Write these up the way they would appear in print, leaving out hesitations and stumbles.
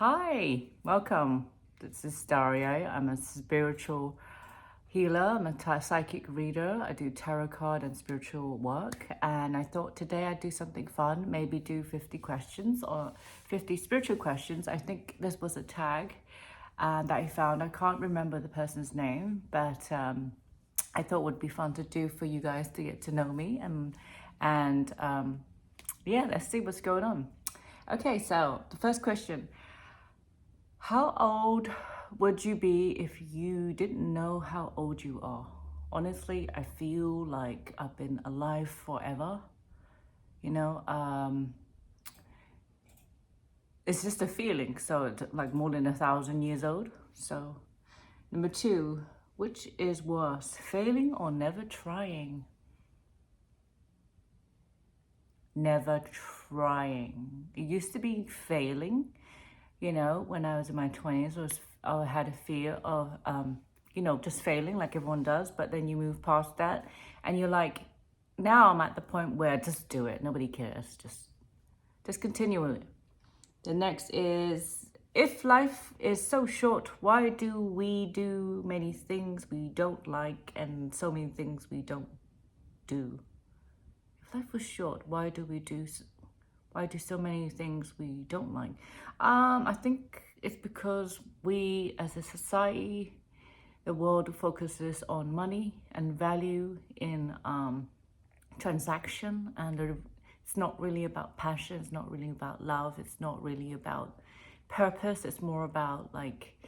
Hi, welcome. This is Daria. I'm a spiritual healer. I'm a psychic reader. I do tarot card and spiritual work. And I thought today I'd do something fun, maybe do 50 questions or 50 spiritual questions. I think this was a tag that I found. I can't remember the person's name, but I thought it would be fun to do for you guys to get to know me. And yeah, let's see what's going on. Okay, so the first question. How old would you be if you didn't know how old you are? Honestly, I feel like I've been alive forever. You know, it's just a feeling. So it's like more than 1,000 years old. So number two, which is worse, failing or never trying? Never trying. It used to be failing. You know, when I was in my 20s, I had a fear of, just failing like everyone does. But then you move past that and you're like, now I'm at the point where just do it. Nobody cares. Just continue with it. The next is, if life is so short, why do we do many things we don't like and so many things we don't do? If life was short, why do so many things we don't like? I think it's because we as a society, the world focuses on money and value in transaction, and it's not really about passion, it's not really about love, it's not really about purpose, it's more about like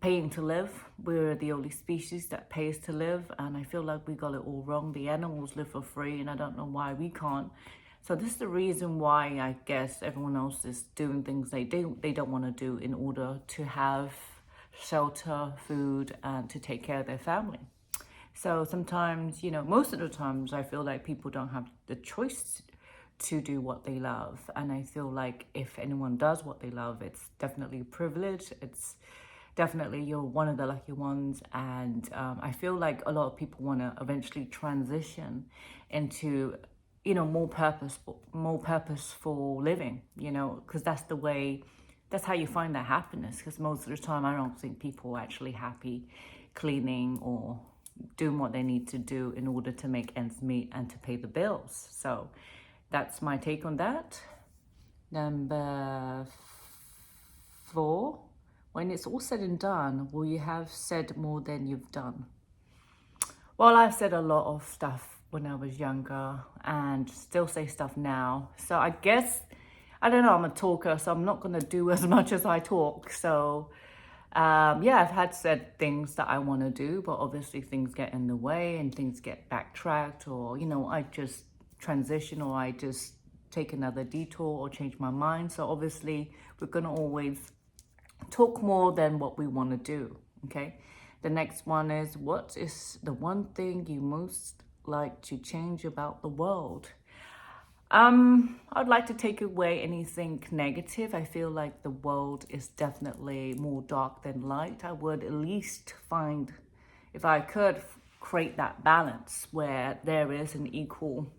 paying to live. We're the only species that pays to live, and I feel like we got it all wrong. The animals live for free, and I don't know why we can't. So this is the reason why I guess everyone else is doing things they don't want to do in order to have shelter, food, and to take care of their family. So sometimes, most of the times I feel like people don't have the choice to do what they love. And I feel like if anyone does what they love, it's definitely a privilege. It's definitely you're one of the lucky ones. And I feel like a lot of people want to eventually transition into more purposeful living, because that's how you find that happiness. Because most of the time I don't think people are actually happy cleaning or doing what they need to do in order to make ends meet and to pay the bills. So that's my take on that. Number 4, when it's all said and done, will you have said more than you've done? Well, I've said a lot of stuff when I was younger and still say stuff now. So I guess, I don't know, I'm a talker, so I'm not going to do as much as I talk. So I've had said things that I want to do, but obviously things get in the way and things get backtracked, or, I just transition, or I just take another detour or change my mind. So obviously we're going to always talk more than what we want to do, okay? The next one is, what is the one thing you most like to change about the world? I'd like to take away anything negative. I feel like the world is definitely more dark than light. I would at least find, if I could, create that balance where there is an equal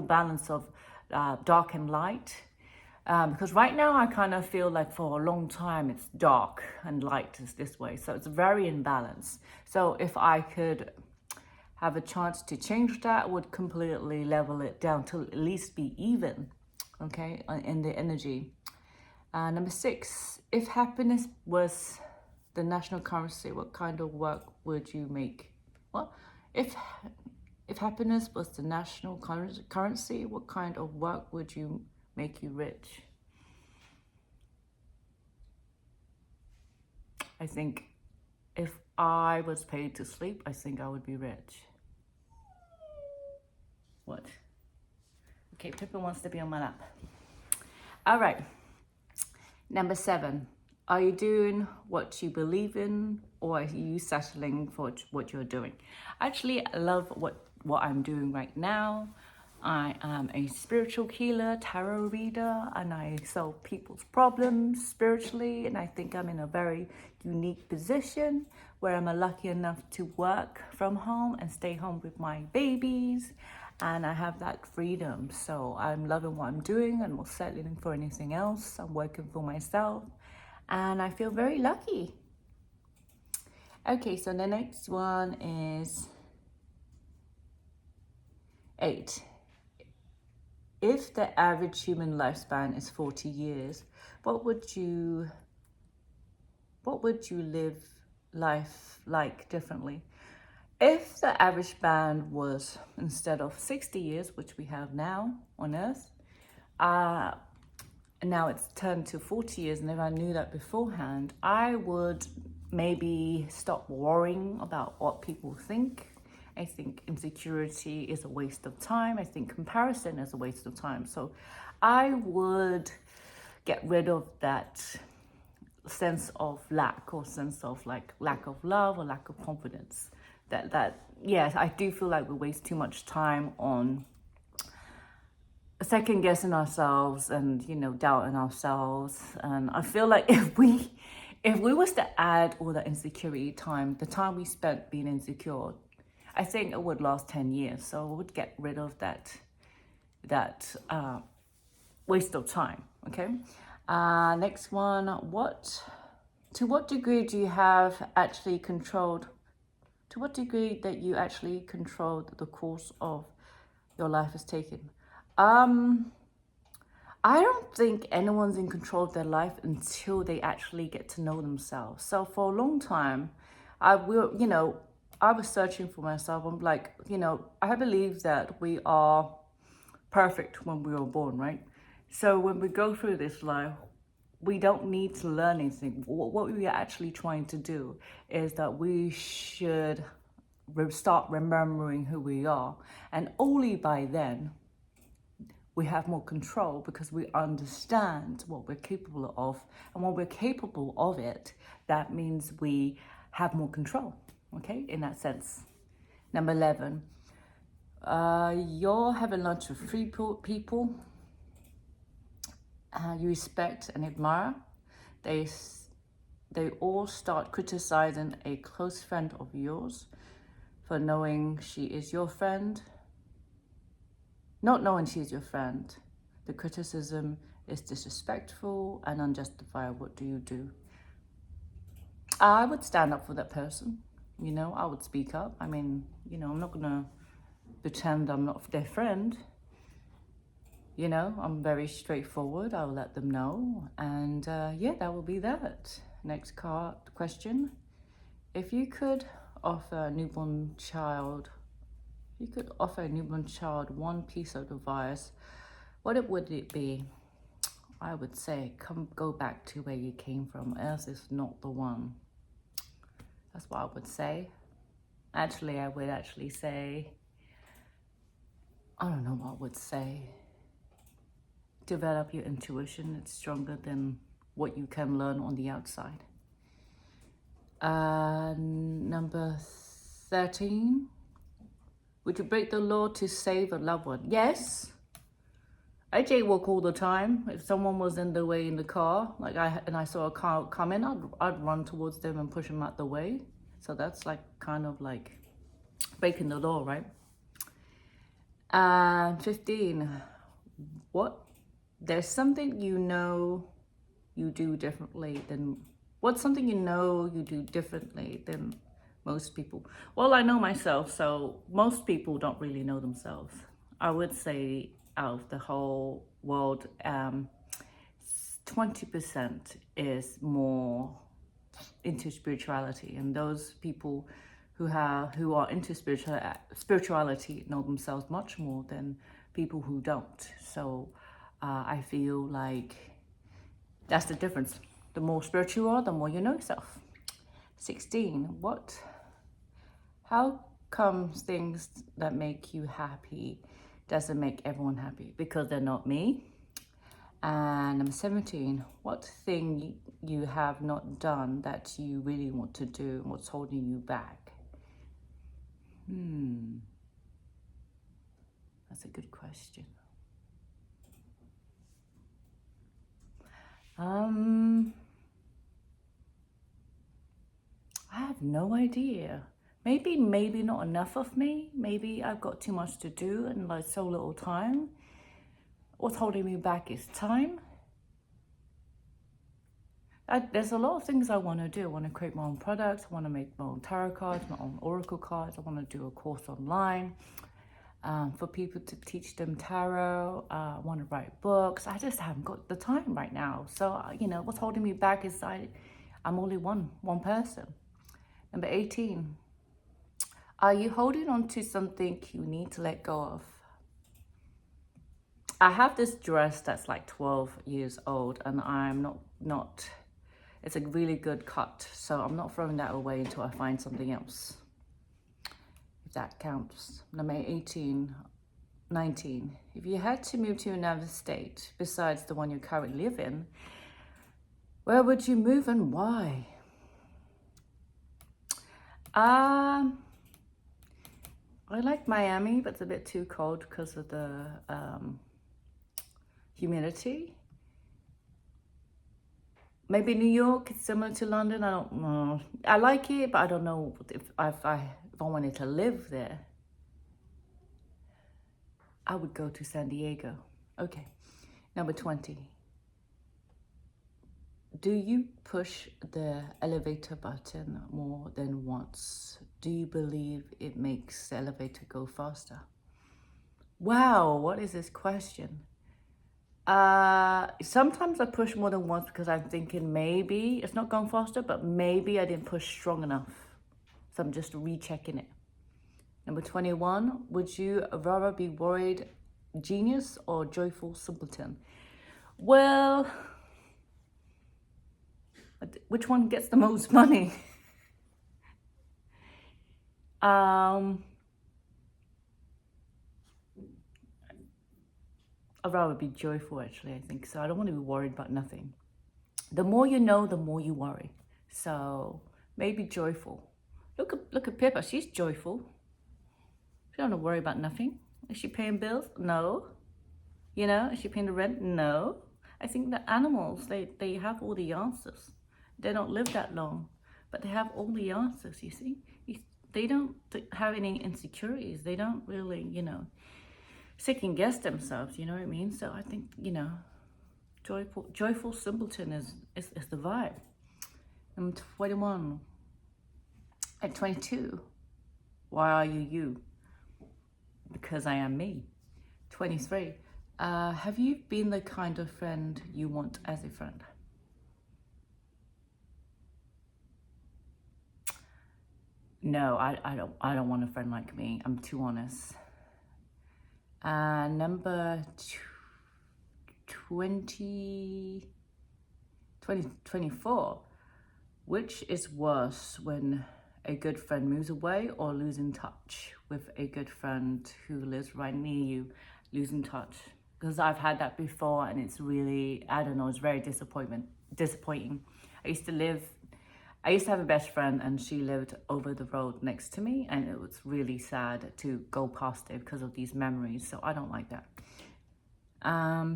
balance of dark and light. Because right now I kind of feel like for a long time it's dark and light is this way. So it's very imbalanced. So if I could have a chance to change that, I would completely level it down to at least be even, okay, in the energy. Number 6, if happiness was the national currency, what kind of work would you make? What? If happiness was the national currency, what kind of work would you make you rich? I think if I was paid to sleep, I think I would be rich. What? Okay, Pippa wants to be on my lap. All right. Number 7, are you doing what you believe in, or are you settling for what you're doing? Actually, I love what I'm doing right now. I am a spiritual healer, tarot reader, and I solve people's problems spiritually. And I think I'm in a very unique position where I'm lucky enough to work from home and stay home with my babies and I have that freedom. So I'm loving what I'm doing. I'm not settling for anything else. I'm working for myself, and I feel very lucky. Okay, so the next one is 8. If the average human lifespan is 40 years, what would you live life like differently? If the average span was, instead of 60 years, which we have now on Earth, now it's turned to 40 years, and if I knew that beforehand, I would maybe stop worrying about what people think. I think insecurity is a waste of time. I think comparison is a waste of time. So I would get rid of that sense of lack, or sense of like lack of love or lack of confidence. That yes, I do feel like we waste too much time on second guessing ourselves and, you know, doubting ourselves. And I feel like if we was to add all that insecurity time, the time we spent being insecure, I think it would last 10 years. So I would get rid of that waste of time. Okay. Next one. To what degree do you have actually controlled? To what degree that you actually controlled the course of your life is taken? I don't think anyone's in control of their life until they actually get to know themselves. So for a long time, I was searching for myself. I'm like, I believe that we are perfect when we were born, right? So when we go through this life, we don't need to learn anything. What we are actually trying to do is that we should start remembering who we are. And only by then, we have more control, because we understand what we're capable of. And when we're capable of it, that means we have more control, okay, in that sense. Number 11, you're having lunch with 3 people you respect and admire. They all start criticizing a close friend of yours for knowing she is your friend. Not knowing she's your friend. The criticism is disrespectful and unjustified. What do you do? I would stand up for that person. I would speak up. I mean, I'm not gonna pretend I'm not their friend. I'm very straightforward. I'll let them know. And yeah, that will be that. Next question. If you could offer a newborn child one piece of advice, what would it be? I would say, go back to where you came from. Earth is not the one. That's what I would say. Actually, I would say, I don't know what I would say. Develop your intuition. It's stronger than what you can learn on the outside. Number 13. Would you break the law to save a loved one? Yes. I jaywalk all the time. If someone was in the way in the car, and I saw a car coming, I'd run towards them and push them out the way. So that's kind of like breaking the law, right? 15. There's something you do differently than what's something you do differently than most people? Well, I know myself, so most people don't really know themselves. I would say out of the whole world, 20% is more into spirituality, and those people who are into spirituality know themselves much more than people who don't. So I feel like that's the difference. The more spiritual you are, the more you know yourself. 16. How come things that make you happy doesn't make everyone happy? Because they're not me. And number 17, what thing you have not done that you really want to do, and what's holding you back? That's a good question. I have no idea. maybe not enough of me. Maybe I've got too much to do and like so little time. What's holding me back is time. There's a lot of things I want to do. I want to create my own products. I want to make my own tarot cards, my own oracle cards. I want to do a course online for people to teach them tarot. I want to write books. I just haven't got the time right now. So, what's holding me back is I'm only one person. Number 18. Are you holding on to something you need to let go of? I have this dress that's like 12 years old and I'm not it's a really good cut, so I'm not throwing that away until I find something else, if that counts. Number 19. If you had to move to another state besides the one you currently live in, where would you move and why? I like Miami, but it's a bit too cold because of the humidity. Maybe New York, it's similar to London. I don't know. I like it, but I don't know if I wanted to live there. I would go to San Diego. Okay. Number 20. Do you push the elevator button more than once? Do you believe it makes the elevator go faster? Wow, what is this question? Sometimes I push more than once because I'm thinking maybe it's not going faster, but maybe I didn't push strong enough. So I'm just rechecking it. Number 21, would you rather be worried genius or joyful simpleton? Well, which one gets the most money? I'd rather be joyful, actually, I think so. I don't want to be worried about nothing. The more you know, the more you worry. So maybe joyful. Look at Pippa, she's joyful. She don't have to worry about nothing. Is she paying bills? No. Is she paying the rent? No. I think the animals, they have all the answers. They don't live that long, but they have all the answers, you see. They don't have any insecurities. They don't really, second guess themselves, you know what I mean? So I think, joyful simpleton is the vibe. Number 21. At 22, why are you you? Because I am me. 23. Have you been the kind of friend you want as a friend? No, I don't want a friend like me. I'm too honest. Number 24. Which is worse, when a good friend moves away or losing touch with a good friend who lives right near you, losing touch? Because I've had that before and it's really, I don't know, it's very disappointing. I used to have a best friend and she lived over the road next to me, and it was really sad to go past it because of these memories. So I don't like that.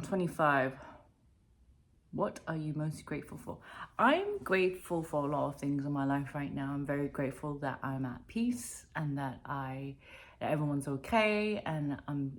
25. What are you most grateful for? I'm grateful for a lot of things in my life right now. I'm very grateful that I'm at peace and that everyone's okay, and I'm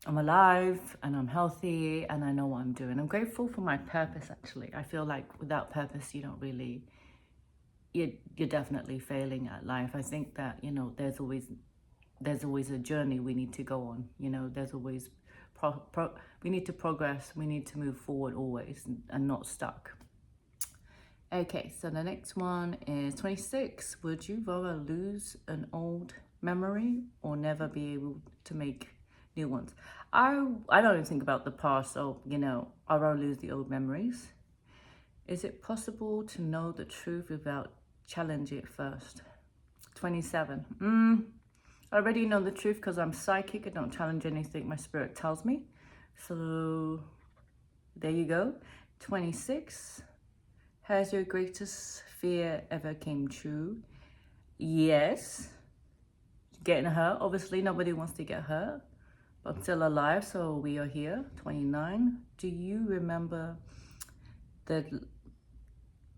alive and I'm healthy and I know what I'm doing. I'm grateful for my purpose, actually. I feel like without purpose, you're definitely failing at life. I think that, there's always a journey we need to go on. There's always, we need to progress. We need to move forward always and not stuck. Okay, so the next one is 26. Would you rather lose an old memory or never be able to make new ones? I don't even think about the past, so I'd rather lose the old memories. Is it possible to know the truth without challenging it first? 27. I already know the truth because I'm psychic. I don't challenge anything my spirit tells me. So there you go. 26. Has your greatest fear ever came true? Yes. Getting hurt. Obviously, nobody wants to get hurt. I'm still alive, so we are here. 29. Do you remember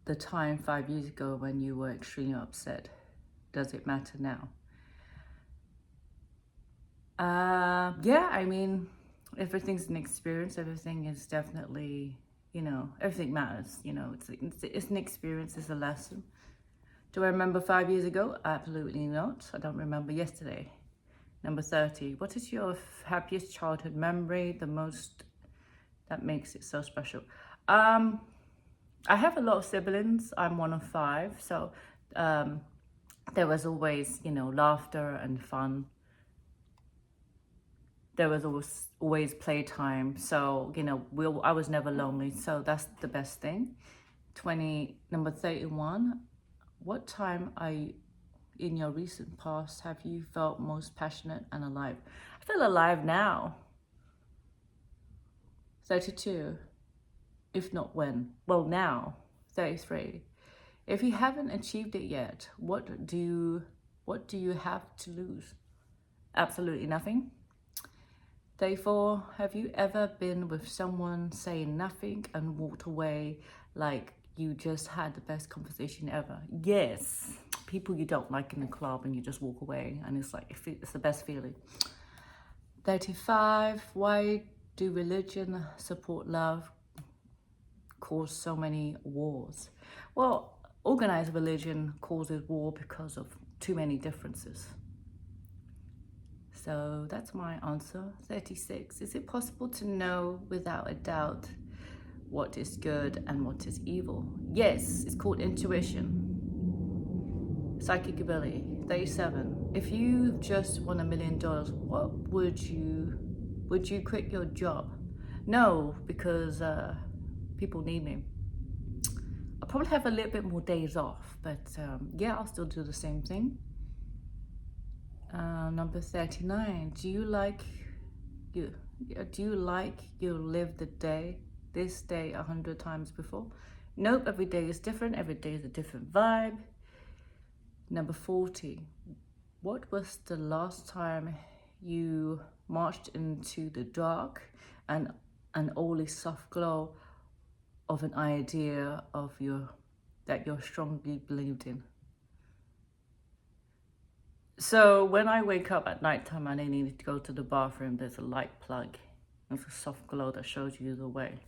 the time 5 years ago when you were extremely upset? Does it matter now? Yeah, I mean, everything's an experience. Everything is definitely, everything matters. It's an experience, it's a lesson. Do I remember 5 years ago? Absolutely not. I don't remember yesterday. Number 30. What is your happiest childhood memory? The most that makes it so special. I have a lot of siblings. I'm one of 5. So there was always, laughter and fun. There was always playtime. So, I was never lonely. So that's the best thing. Number 31. What time in your recent past have you felt most passionate and alive? I feel alive now. 32. If not when? Well, now. 33. If you haven't achieved it yet, what do you have to lose? Absolutely nothing. 34. Have you ever been with someone saying nothing and walked away like you just had the best conversation ever? Yes. People you don't like in the club and you just walk away and it's like, it's the best feeling. 35. Why do religion, support, love cause so many wars? Well, organized religion causes war because of too many differences. So that's my answer. 36. Is it possible to know without a doubt what is good and what is evil? Yes, it's called intuition. Psychic ability. 37. If you just won $1 million, what would you quit your job? No, because people need me. I'll probably have a little bit more days off, but yeah, I'll still do the same thing. Number 39. Do you like you live this day 100 times before? Nope, every day is different. Every day is a different vibe. Number 40. What was the last time you marched into the dark and an only soft glow of an idea that you're strongly believed in? So when I wake up at nighttime and I need to go to the bathroom, there's a light plug. There's a soft glow that shows you the way.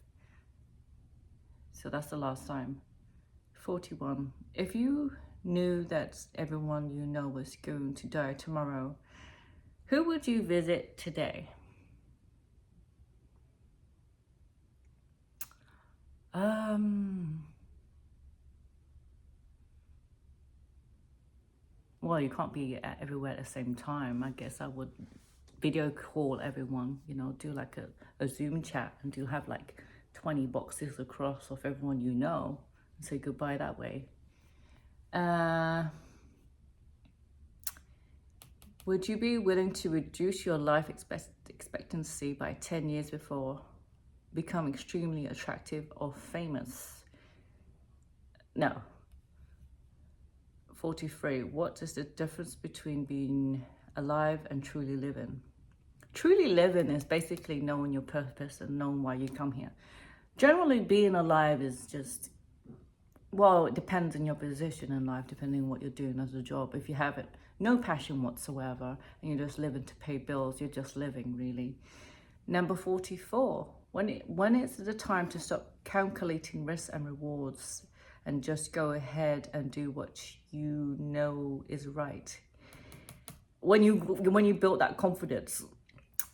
So that's the last time. 41. If you knew that everyone you know was going to die tomorrow, who would you visit today? Well, you can't be everywhere at the same time. I guess I would video call everyone, do like a Zoom chat and do have like 20 boxes across of everyone you know and say goodbye that way. Would you be willing to reduce your life expectancy by 10 years before become extremely attractive or famous? No. 43. What is the difference between being alive and truly living? Truly living is basically knowing your purpose and knowing why you come here. Generally, being alive is just, well, it depends on your position in life, depending on what you're doing as a job. If you have no passion whatsoever and you're just living to pay bills, you're just living, really. Number 44. When is the time to stop calculating risks and rewards and just go ahead and do what you know is right? When you build that confidence,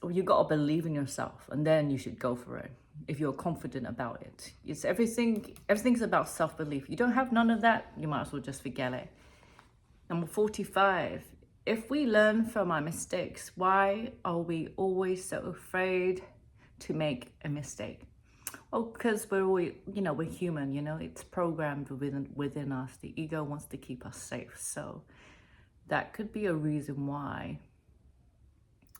you got to believe in yourself, and then you should go for it if you're confident about it. It's everything's about self-belief. You don't have none of that, you might as well just forget it. Number 45. If we learn from our mistakes, why are we always so afraid to make a mistake? Well, because we're human, it's programmed within us. The ego wants to keep us safe. So that could be a reason why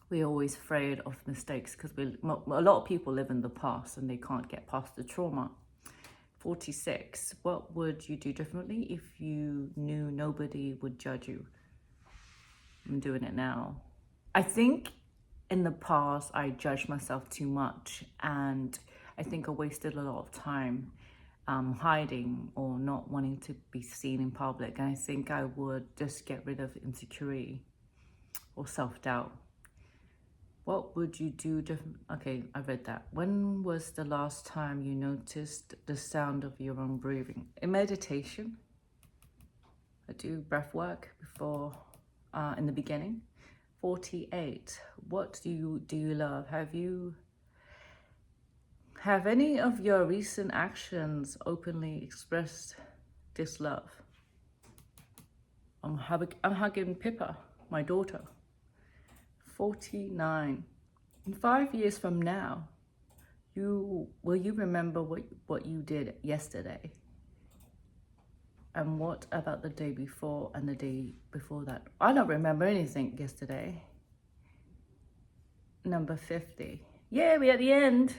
we're always afraid of mistakes, because a lot of people live in the past and they can't get past the trauma. 46. What would you do differently if you knew nobody would judge you? I'm doing it now. I think in the past I judged myself too much, and I think I wasted a lot of time. hiding or not wanting to be seen in public. And I think I would just get rid of insecurity or self-doubt. What would you do different? Okay, I read that. When was the last time you noticed the sound of your own breathing? In meditation, I do breath work before, in the beginning. 48. What do you love? Have any of your recent actions openly expressed this love? I'm hugging Pippa, my daughter. 49. In 5 years from now, will you remember what you did yesterday? And what about the day before and the day before that? I don't remember anything yesterday. Number 50. Yeah, we're at the end.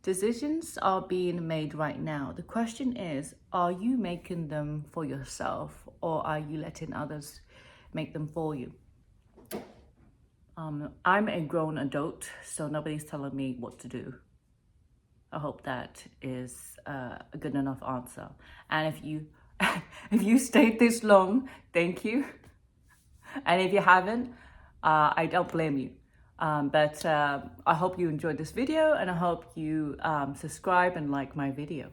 Decisions are being made right now. The question is, are you making them for yourself, or are you letting others make them for you? I'm a grown adult, so nobody's telling me what to do. I hope that is a good enough answer. And if you if you stayed this long, thank you. And if you haven't, I don't blame you. But I hope you enjoyed this video, and I hope you subscribe and like my video.